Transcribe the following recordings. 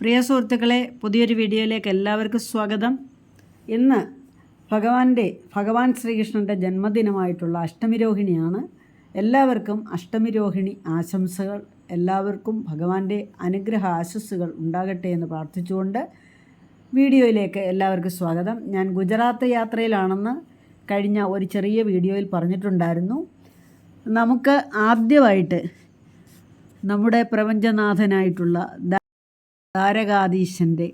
പ്രിയ സുഹൃത്തുക്കളെ, പുതിയൊരു വീഡിയോയിലേക്ക് എല്ലാവർക്കും സ്വാഗതം. ഇന്ന് ഭഗവാൻ ശ്രീകൃഷ്ണൻ്റെ ജന്മദിനമായിട്ടുള്ള അഷ്ടമിരോഹിണിയാണ്. എല്ലാവർക്കും അഷ്ടമിരോഹിണി ആശംസകൾ. എല്ലാവർക്കും ഭഗവാന്റെ അനുഗ്രഹ ആശസ്സുകൾ ഉണ്ടാകട്ടെ എന്ന് പ്രാർത്ഥിച്ചുകൊണ്ട് വീഡിയോയിലേക്ക് എല്ലാവർക്കും സ്വാഗതം. ഞാൻ ഗുജറാത്ത് യാത്രയിലാണെന്ന് കഴിഞ്ഞ ഒരു ചെറിയ വീഡിയോയിൽ പറഞ്ഞിട്ടുണ്ടായിരുന്നു. നമുക്ക് ആദ്യമായിട്ട് നമ്മുടെ പ്രപഞ്ചനാഥനായിട്ടുള്ള ദ്വാരകാധീശൻ്റെ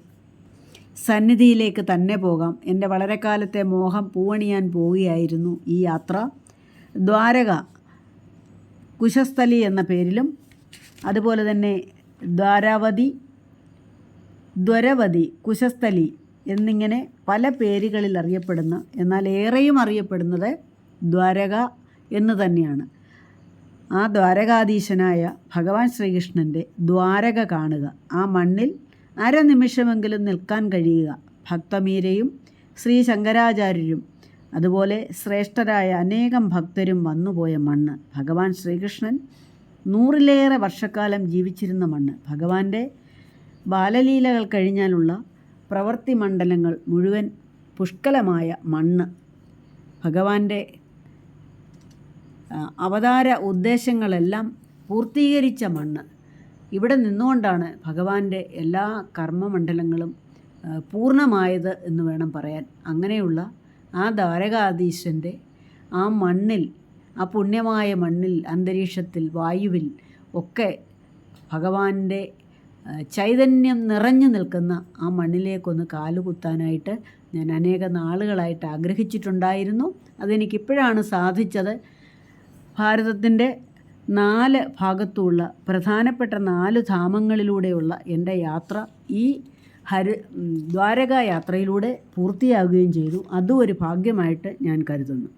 സന്നിധിയിലേക്ക് തന്നെ പോകാം. എൻ്റെ വളരെ കാലത്തെ മോഹം പൂവണിയാൻ പോവുകയായിരുന്നു ഈ യാത്ര. ദ്വാരക കുശസ്ഥലി എന്ന പേരിലും അതുപോലെ തന്നെ ദ്വരവതി കുശസ്ഥലി എന്നിങ്ങനെ പല പേരുകളിൽ അറിയപ്പെടുന്ന, എന്നാൽ ഏറെയും അറിയപ്പെടുന്നത് ദ്വാരക എന്ന് തന്നെയാണ്. ആ ദ്വാരകാധീശനായ ഭഗവാൻ ശ്രീകൃഷ്ണൻ്റെ ദ്വാരക കാണുക, ആ മണ്ണിൽ അരനിമിഷമെങ്കിലും നിൽക്കാൻ കഴിയുക. ഭക്തമീരയും ശ്രീ ശങ്കരാചാര്യരും അതുപോലെ ശ്രേഷ്ഠരായ അനേകം ഭക്തരും വന്നുപോയ മണ്ണ്, ഭഗവാൻ ശ്രീകൃഷ്ണൻ 100-ലേറെ വർഷക്കാലം ജീവിച്ചിരുന്ന മണ്ണ്, ഭഗവാന്റെ ബാലലീലകൾ കഴിഞ്ഞാലുള്ള പ്രവൃത്തി മണ്ഡലങ്ങൾ മുഴുവൻ പുഷ്കലമായ മണ്ണ്, ഭഗവാന്റെ അവതാര ഉദ്ദേശങ്ങളെല്ലാം പൂർത്തീകരിച്ച മണ്ണ്. ഇവിടെ നിന്നുകൊണ്ടാണ് ഭഗവാന്റെ എല്ലാ കർമ്മമണ്ഡലങ്ങളും പൂർണ്ണമായത് എന്ന് വേണം പറയാൻ. അങ്ങനെയുള്ള ആ ദ്വാരകാധീശൻ്റെ ആ മണ്ണിൽ, ആ പുണ്യമായ മണ്ണിൽ, അന്തരീക്ഷത്തിൽ, വായുവിൽ ഒക്കെ ഭഗവാന്റെ ചൈതന്യം നിറഞ്ഞു നിൽക്കുന്ന ആ മണ്ണിലേക്കൊന്ന് കാലുകുത്താനായിട്ട് ഞാൻ അനേക നാളുകളായിട്ട് ആഗ്രഹിച്ചിട്ടുണ്ടായിരുന്നു. അതെനിക്കിപ്പോഴാണ് സാധിച്ചത്. ഭാരതത്തിൻ്റെ 4 ഭാഗത്തുമുള്ള പ്രധാനപ്പെട്ട 4 ധാമങ്ങളിലൂടെയുള്ള എൻ്റെ യാത്ര ഈ ദ്വാരകാ യാത്രയിലൂടെ പൂർത്തിയാകുകയും ചെയ്തു. അതും ഒരു ഭാഗ്യമായിട്ട് ഞാൻ കരുതുന്നു.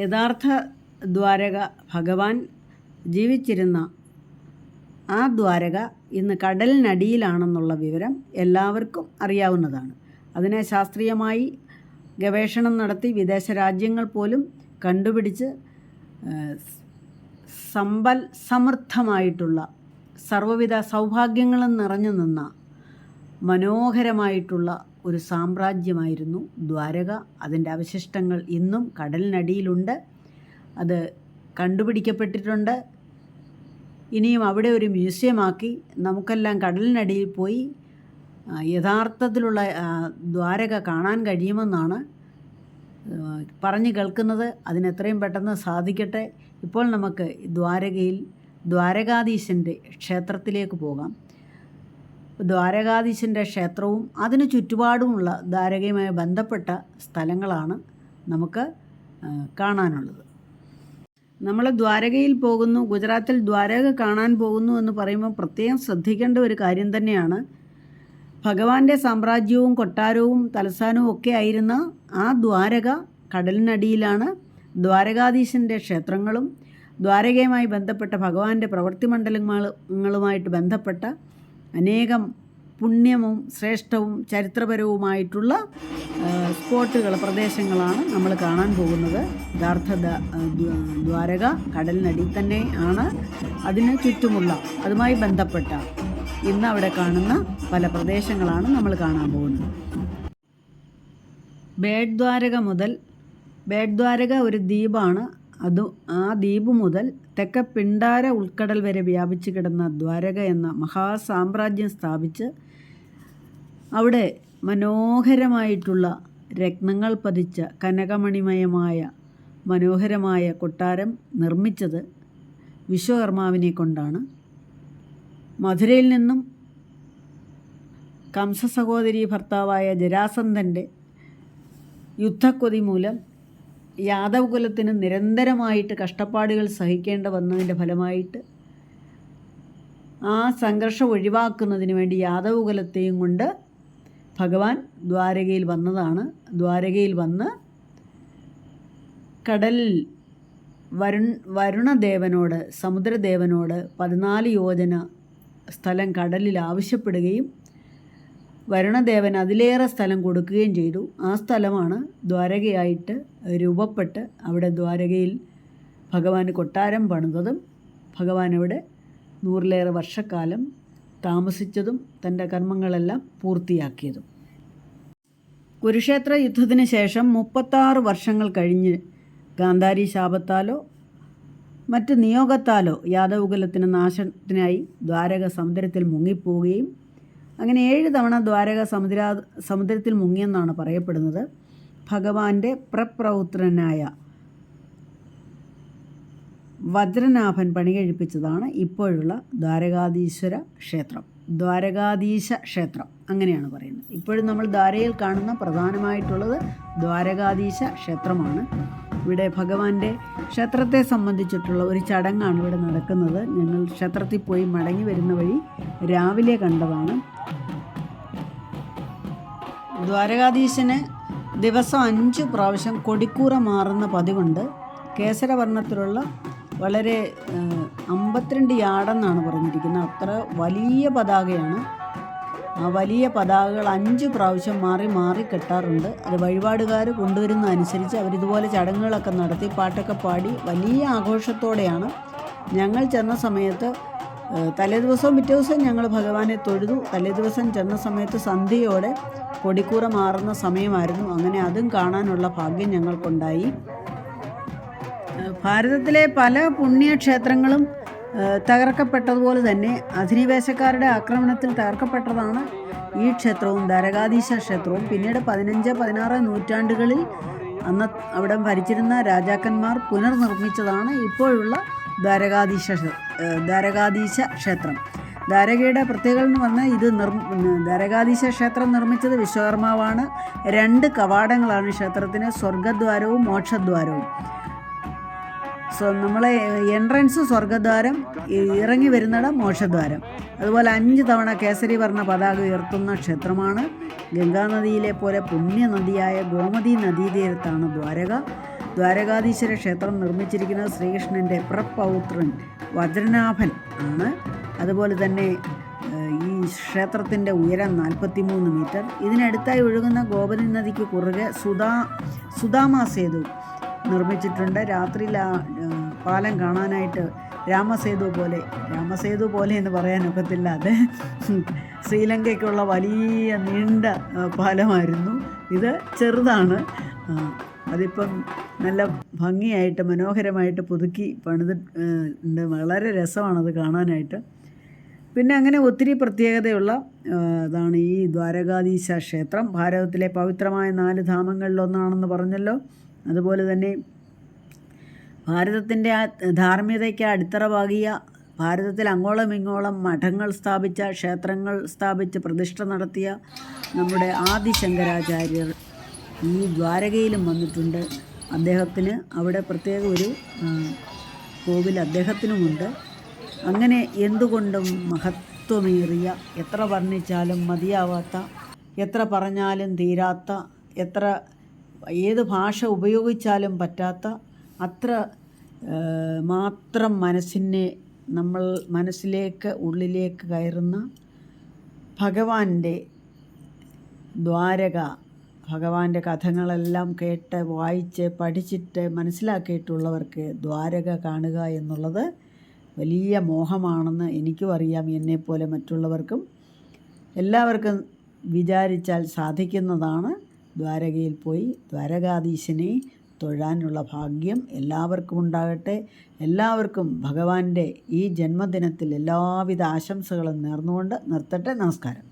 യഥാർത്ഥ ദ്വാരക, ഭഗവാൻ ജീവിച്ചിരുന്ന ആ ദ്വാരക ഇന്ന് കടലിനടിയിലാണെന്നുള്ള വിവരം എല്ലാവർക്കും അറിയാവുന്നതാണ്. അതിനെ ശാസ്ത്രീയമായി ഗവേഷണം നടത്തി വിദേശ രാജ്യങ്ങൾ പോലും കണ്ടുപിടിച്ച് സമ്പൽ സമൃദ്ധമായിട്ടുള്ള, സർവ്വവിധ സൗഭാഗ്യങ്ങളും നിറഞ്ഞു നിന്ന മനോഹരമായിട്ടുള്ള ഒരു സാമ്രാജ്യമായിരുന്നു ദ്വാരക. അതിൻ്റെ അവശിഷ്ടങ്ങൾ ഇന്നും കടലിനടിയിലുണ്ട്. അത് കണ്ടുപിടിക്കപ്പെട്ടിട്ടുണ്ട്. ഇനിയും അവിടെ ഒരു മ്യൂസിയമാക്കി നമുക്കെല്ലാം കടലിനടിയിൽ പോയി യഥാർത്ഥത്തിലുള്ള ദ്വാരക കാണാൻ കഴിയുമെന്നാണ് പറഞ്ഞു കേൾക്കുന്നത്. അതിനെത്രയും പെട്ടെന്ന് സാധിക്കട്ടെ. ഇപ്പോൾ നമുക്ക് ദ്വാരകാധീശൻ്റെ ക്ഷേത്രത്തിലേക്ക് പോകാം. ദ്വാരകാധീശൻ്റെ ക്ഷേത്രവും അതിനു ചുറ്റുപാടുമുള്ള ദ്വാരകയുമായി ബന്ധപ്പെട്ട സ്ഥലങ്ങളാണ് നമുക്ക് കാണാനുള്ളത്. നമ്മൾ ദ്വാരകയിൽ പോകുന്നു, ഗുജറാത്തിൽ ദ്വാരക കാണാൻ പോകുന്നു എന്ന് പറയുമ്പോൾ പ്രത്യേകം ശ്രദ്ധിക്കേണ്ട ഒരു കാര്യം തന്നെയാണ്. ഭഗവാന്റെ സാമ്രാജ്യവും കൊട്ടാരവും തലസ്ഥാനവും ഒക്കെ ആയിരുന്ന ആ ദ്വാരക കടലിനടിയിലാണ്. ദ്വാരകാധീശൻ്റെ ക്ഷേത്രങ്ങളും ദ്വാരകയുമായി ബന്ധപ്പെട്ട ഭഗവാന്റെ പ്രവൃത്തി മണ്ഡലങ്ങളുമായിട്ട് ബന്ധപ്പെട്ട അനേകം പുണ്യവും ശ്രേഷ്ഠവും ചരിത്രപരവുമായിട്ടുള്ള സ്പോട്ടുകൾ, പ്രദേശങ്ങളാണ് നമ്മൾ കാണാൻ പോകുന്നത്. യഥാർത്ഥ ദ്വാരക കടലിനടിയിൽ തന്നെ ആണ്. അതിന് ചുറ്റുമുള്ള, അതുമായി ബന്ധപ്പെട്ട ഇന്ന് അവിടെ കാണുന്ന പല പ്രദേശങ്ങളാണ് നമ്മൾ കാണാൻ പോകുന്നത്. ബേഡ്ദ്വാരക ഒരു ദ്വീപാണ്. ആ ദ്വീപ് മുതൽ തെക്കേ പിണ്ടാര ഉൾക്കടൽ വരെ വ്യാപിച്ചു കിടന്ന ദ്വാരക എന്ന മഹാസാമ്രാജ്യം സ്ഥാപിച്ച് അവിടെ മനോഹരമായിട്ടുള്ള രത്നങ്ങൾ പതിച്ച കനകമണിമയമായ മനോഹരമായ കൊട്ടാരം നിർമ്മിച്ചത് വിശ്വകർമാവിനെ കൊണ്ടാണ്. മധുരയിൽ നിന്നും കംസ സഹോദരി ഭർത്താവായ ജരാസന്ധൻ്റെ യുദ്ധക്കൊതി മൂലം യാദവ് കുലത്തിന് നിരന്തരമായിട്ട് കഷ്ടപ്പാടുകൾ സഹിക്കേണ്ട വന്നതിൻ്റെ ഫലമായിട്ട് ആ സംഘർഷം ഒഴിവാക്കുന്നതിന് വേണ്ടി യാദവ് കുലത്തെയും കൊണ്ട് ഭഗവാൻ ദ്വാരകയിൽ വന്നതാണ്. ദ്വാരകയിൽ വന്ന് കടലിൽ വരുണദേവനോട്, സമുദ്രദേവനോട് 14 യോജന സ്ഥലം കടലിൽ ആവശ്യപ്പെടുകയും വരുണദേവൻ അതിലേറെ സ്ഥലം കൊടുക്കുകയും ചെയ്തു. ആ സ്ഥലമാണ് ദ്വാരകയായിട്ട് രൂപപ്പെട്ട് അവിടെ ദ്വാരകയിൽ ഭഗവാന് കൊട്ടാരം പണിതതും ഭഗവാൻ അവിടെ 100-ലേറെ വർഷക്കാലം താമസിച്ചതും തൻ്റെ കർമ്മങ്ങളെല്ലാം പൂർത്തിയാക്കിയതും. കുരുക്ഷേത്ര യുദ്ധത്തിന് ശേഷം 36 വർഷങ്ങൾ കഴിഞ്ഞ് ഗാന്ധാരി ശാപത്താലോ മറ്റ് നിയോഗത്താലോ യാദവകുലത്തിന് നാശത്തിനായി ദ്വാരക സമുദ്രത്തിൽ മുങ്ങിപ്പോവുകയും അങ്ങനെ 7 തവണ ദ്വാരക സമുദ്രത്തിൽ മുങ്ങിയെന്നാണ് പറയപ്പെടുന്നത്. ഭഗവാന്റെ പ്രപൗത്രനായ വജ്രനാഭൻ പണികഴിപ്പിച്ചതാണ് ഇപ്പോഴുള്ള ദ്വാരകാധീശ ക്ഷേത്രം അങ്ങനെയാണ് പറയുന്നത്. ഇപ്പോഴും നമ്മൾ ദ്വാരയിൽ കാണുന്ന പ്രധാനമായിട്ടുള്ളത് ദ്വാരകാധീശ ക്ഷേത്രമാണ്. ഇവിടെ ഭഗവാന്റെ ക്ഷേത്രത്തെ സംബന്ധിച്ചിട്ടുള്ള ഒരു ചടങ്ങാണ് ഇവിടെ നടക്കുന്നത്. ഞങ്ങൾ ക്ഷേത്രത്തിൽ പോയി മടങ്ങി വരുന്ന വഴി രാവിലെ കണ്ടതാണ്. ദ്വാരകാധീശന് ദിവസം 5 പ്രാവശ്യം കൊടിക്കൂറ മാറുന്ന പതിവുണ്ട്. കേസരവർണ്ണത്തിലുള്ള വളരെ 52 യാർഡെന്നാണ് പറഞ്ഞിരിക്കുന്നത്. അത്ര വലിയ പതാകയാണ്. ആ വലിയ പതാകകൾ 5 പ്രാവശ്യം മാറി കെട്ടാറുണ്ട്. അത് വഴിപാടുകാർ കൊണ്ടുവരുന്ന അനുസരിച്ച് അവരിതുപോലെ ചടങ്ങുകളൊക്കെ നടത്തി പാട്ടൊക്കെ പാടി വലിയ ആഘോഷത്തോടെയാണ്. ഞങ്ങൾ ചെന്ന സമയത്ത് തലേദിവസവും പിറ്റേ ദിവസം ഞങ്ങൾ ഭഗവാനെ തൊഴുതു. തലേദിവസം ചെന്ന സമയത്ത് സന്ധ്യയോടെ കൊടിക്കൂറ മാറുന്ന സമയമായിരുന്നു. അങ്ങനെ അതും കാണാനുള്ള ഭാഗ്യം ഞങ്ങൾക്കുണ്ടായി. ഭാരതത്തിലെ പല പുണ്യക്ഷേത്രങ്ങളും തകർക്കപ്പെട്ടതുപോലെ തന്നെ അധിനിവേശക്കാരുടെ ആക്രമണത്തിൽ തകർക്കപ്പെട്ടതാണ് ഈ ക്ഷേത്രവും ദ്വാരകാധീശ ക്ഷേത്രവും. പിന്നീട് 15, 16 നൂറ്റാണ്ടുകളിൽ അവിടെ ഭരിച്ചിരുന്ന രാജാക്കന്മാർ പുനർനിർമ്മിച്ചതാണ് ഇപ്പോഴുള്ള ദ്വാരകാധീശ ക്ഷേത്രം. ദ്വാരകയുടെ പ്രത്യേകത എന്ന് പറഞ്ഞാൽ ദ്വാരകാധീശ ക്ഷേത്രം നിർമ്മിച്ചത് വിശ്വകർമാവാണ്. 2 കവാടങ്ങളാണ് ക്ഷേത്രത്തിന്, സ്വർഗദ്വാരവും മോക്ഷദ്വാരവും. നമ്മളെ എൻട്രൻസ് സ്വർഗദ്വാരം, ഇറങ്ങി വരുന്നിടം മോക്ഷദ്വാരം. അതുപോലെ 5 തവണ കേസരി വർണ്ണ പതാക ഉയർത്തുന്ന ക്ഷേത്രമാണ്. ഗംഗാനദിയിലെ പോലെ പുണ്യനദിയായ ഗോമതി നദീതീരത്താണ് ദ്വാരകാധീശ്വര ക്ഷേത്രം നിർമ്മിച്ചിരിക്കുന്നത്. ശ്രീകൃഷ്ണൻ്റെ പ്രപൗത്രൻ വജ്രനാഭൻ ആണ്. അതുപോലെ തന്നെ ഈ ക്ഷേത്രത്തിൻ്റെ ഉയരം 43 മീറ്റർ. ഇതിനടുത്തായി ഒഴുകുന്ന ഗോമതി നദിക്ക് കുറുകെ സുദാമ സേതു നിർമ്മിച്ചിട്ടുണ്ട്. രാത്രിയിൽ പാലം കാണാനായിട്ട് രാമസേതു പോലെ എന്ന് പറയാനൊക്കത്തില്ല. അത് ശ്രീലങ്കയ്ക്കുള്ള വലിയ നീണ്ട പാലമായിരുന്നു. ഇത് ചെറുതാണ്. അതിപ്പം നല്ല ഭംഗിയായിട്ട് മനോഹരമായിട്ട് പുതുക്കി പണിതിട്ടുണ്ട്. വളരെ രസമാണത് കാണാനായിട്ട്. പിന്നെ അങ്ങനെ ഒത്തിരി പ്രത്യേകതയുള്ള ഇതാണ് ഈ ദ്വാരകാധീശ ക്ഷേത്രം. ഭാരതത്തിലെ പവിത്രമായ 4 ധാമങ്ങളിലൊന്നാണെന്ന് പറഞ്ഞല്ലോ. അതുപോലെ തന്നെ ഭാരതത്തിൻ്റെ ധാർമ്മികതയ്ക്ക് അടിത്തറ പാകിയ, ഭാരതത്തിൽ അങ്ങോളം ഇങ്ങോളം മഠങ്ങൾ സ്ഥാപിച്ച, ക്ഷേത്രങ്ങൾ സ്ഥാപിച്ച് പ്രതിഷ്ഠ നടത്തിയ നമ്മുടെ ആദിശങ്കരാചാര്യർ ഈ ദ്വാരകയിലും വന്നിട്ടുണ്ട്. അദ്ദേഹത്തിന് അവിടെ പ്രത്യേക ഒരു കോവിൽ അദ്ദേഹത്തിനുമുണ്ട്. അങ്ങനെ എന്തുകൊണ്ടും മഹത്വമേറിയ, എത്ര വർണ്ണിച്ചാലും മതിയാവാത്ത, എത്ര പറഞ്ഞാലും തീരാത്ത, ഏത് ഭാഷ ഉപയോഗിച്ചാലും പറ്റാത്ത അത്ര മാത്രം മനസ്സിലേക്ക് ഉള്ളിലേക്ക് കയറുന്ന ഭഗവാന്റെ ദ്വാരക, ഭഗവാന്റെ കഥകളെല്ലാം കേട്ട് വായിച്ച് പഠിച്ചിട്ട് മനസ്സിലാക്കിയിട്ടുള്ളവർക്ക് ദ്വാരക കാണുക എന്നുള്ളത് വലിയ മോഹമാണെന്ന് എനിക്കും അറിയാം. എന്നെപ്പോലെ മറ്റുള്ളവർക്കും എല്ലാവർക്കും വിചാരിച്ചാൽ സാധിക്കുന്നതാണ്. ദ്വാരകയിൽ പോയി ദ്വാരകാധീശനെ തൊഴാനുള്ള ഭാഗ്യം എല്ലാവർക്കും ഉണ്ടാകട്ടെ. എല്ലാവർക്കും ഭഗവാന്റെ ഈ ജന്മദിനത്തിൽ എല്ലാവിധ ആശംസകളും നേർന്നുകൊണ്ട് നിർത്തട്ടെ. നമസ്കാരം.